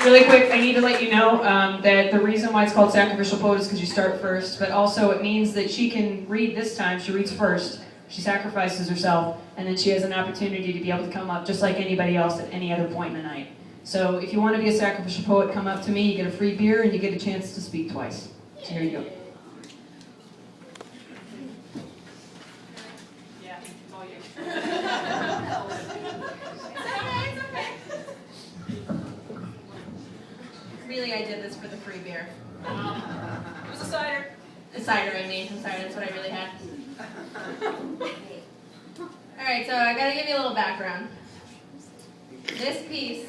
Really quick, I need to let you know that the reason why it's called sacrificial poet is because you start first, but also it means that she can read this time. She reads first, she sacrifices herself, and then she has an opportunity to be able to come up just like anybody else at any other point in the night. So if you want to be a sacrificial poet, come up to me, you get a free beer, and you get a chance to speak twice. So here you go. Yeah, it's all you. Really, I did this for the free beer. It was a cider. A cider, I mean. I'm sorry, that's what I really had. Alright, so I gotta give you a little background. This piece,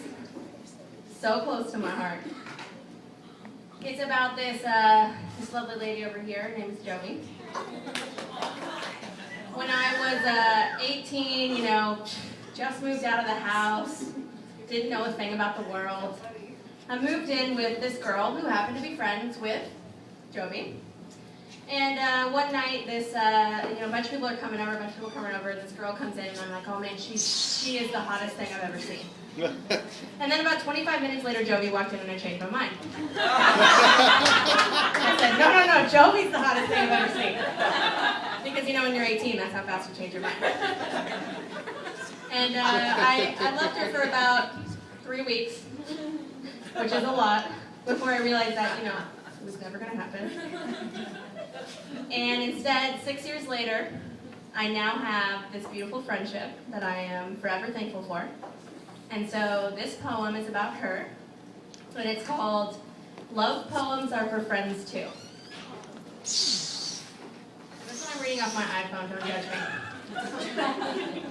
so close to my heart. It's about this lovely lady over here. Her name is Joey. When I was 18, just moved out of the house, didn't know a thing about the world. I moved in with this girl who happened to be friends with Jovi. And one night, this, a bunch of people are coming over, this girl comes in, and I'm like, oh man, she is the hottest thing I've ever seen. And then about 25 minutes later, Jovi walked in and I changed my mind. I said, no, Jovi's the hottest thing I've ever seen. Because when you're 18, that's how fast you change your mind. And I loved her for about 3 weeks, which is a lot, before I realized that, it was never going to happen. And instead, 6 years later, I now have this beautiful friendship that I am forever thankful for. And so this poem is about her, and it's called Love Poems Are for Friends Too. This one I'm reading off my iPhone, don't judge me.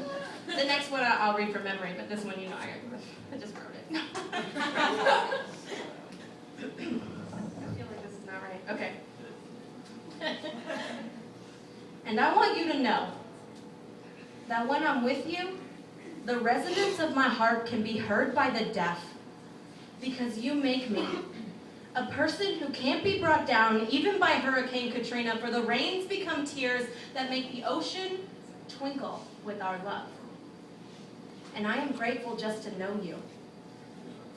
The next one I'll read from memory, but this one, I just wrote it. I feel like this is not right. Okay. And I want you to know that when I'm with you, the resonance of my heart can be heard by the deaf, because you make me a person who can't be brought down even by Hurricane Katrina, for the rains become tears that make the ocean twinkle with our love. And I am grateful just to know you,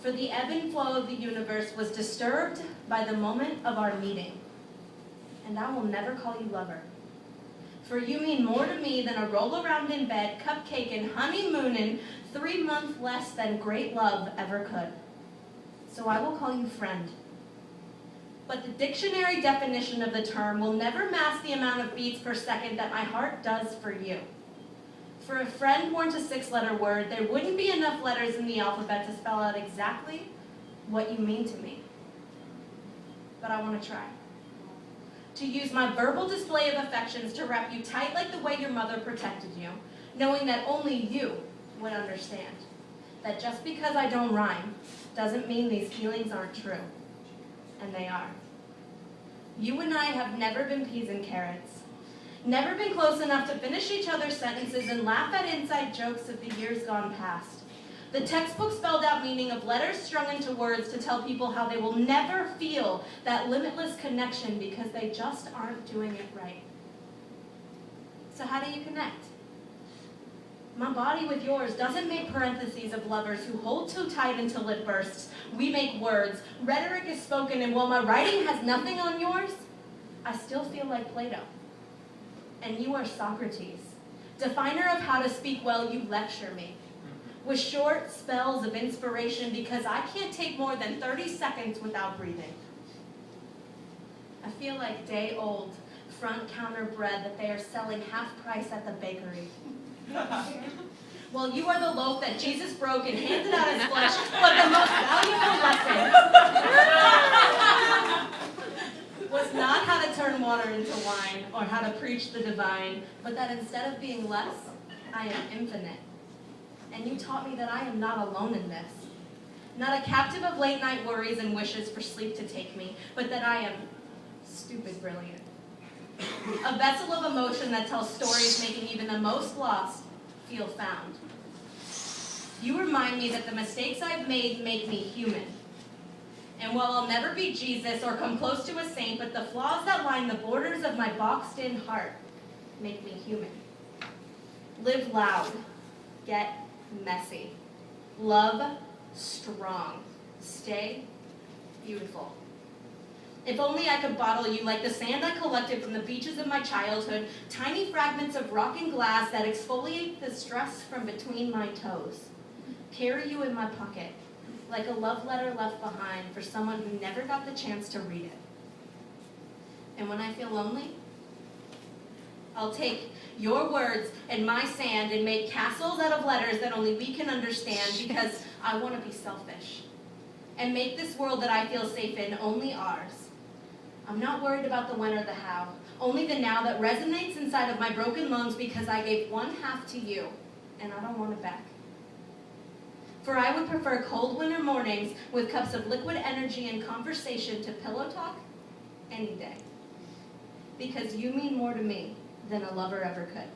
for the ebb and flow of the universe was disturbed by the moment of our meeting. And I will never call you lover, for you mean more to me than a roll around in bed, cupcaking, honeymooning, 3 months less than great love ever could. So I will call you friend. But the dictionary definition of the term will never mask the amount of beats per second that my heart does for you. For a friend weren't a 6-letter word, there wouldn't be enough letters in the alphabet to spell out exactly what you mean to me. But I want to try. To use my verbal display of affections to wrap you tight like the way your mother protected you, knowing that only you would understand. That just because I don't rhyme doesn't mean these feelings aren't true. And they are. You and I have never been peas and carrots. Never been close enough to finish each other's sentences and laugh at inside jokes of the years gone past. The textbook spelled out meaning of letters strung into words to tell people how they will never feel that limitless connection because they just aren't doing it right. So how do you connect? My body with yours doesn't make parentheses of lovers who hold too tight until it bursts. We make words. Rhetoric is spoken, and while my writing has nothing on yours, I still feel like Plato. And you are Socrates. Definer of how to speak well, you lecture me. With short spells of inspiration, because I can't take more than 30 seconds without breathing. I feel like day-old front-counter bread that they are selling half price at the bakery. Well, you are the loaf that Jesus broke and handed out as flesh, but the most valuable lesson was not how to turn water into wine or how to preach the divine, but that instead of being less, I am infinite. And you taught me that I am not alone in this. Not a captive of late-night worries and wishes for sleep to take me, but that I am stupid brilliant. A vessel of emotion that tells stories making even the most lost feel found. You remind me that the mistakes I've made make me human. And while I'll never be Jesus or come close to a saint, but the flaws that line the borders of my boxed-in heart make me human. Live loud. Get messy. Love strong. Stay beautiful. If only I could bottle you like the sand I collected from the beaches of my childhood, tiny fragments of rock and glass that exfoliate the stress from between my toes. Carry you in my pocket, like a love letter left behind for someone who never got the chance to read it. And when I feel lonely, I'll take your words and my sand and make castles out of letters that only we can understand, because I want to be selfish and make this world that I feel safe in only ours. I'm not worried about the when or the how, only the now that resonates inside of my broken lungs, because I gave one half to you, and I don't want it back. For I would prefer cold winter mornings with cups of liquid energy and conversation to pillow talk any day, because you mean more to me than a lover ever could.